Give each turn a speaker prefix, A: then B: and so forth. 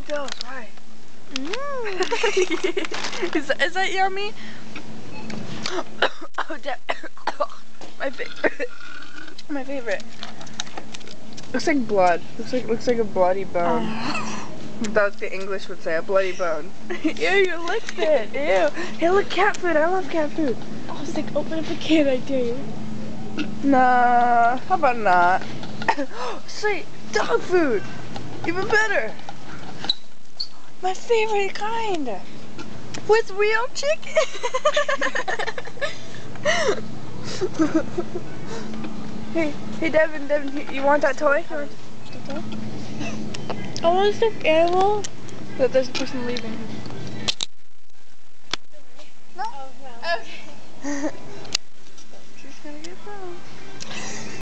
A: those, right?
B: Is that yummy? Oh, my favorite. My favorite. Looks like blood. Looks like a bloody bone. That's what the English would say, a bloody bone. Ew, you licked it. Ew. Hey, look, cat food. I love cat food.
A: I was like, open up a can, I dare you.
B: Nah. How about not? Sweet. Dog food. Even better. My favorite kind. With real chicken. Hey, Devin, you want that toy?
A: I want a stuffed animal.
B: But there's a person leaving. No?
A: Oh, no.
B: Okay.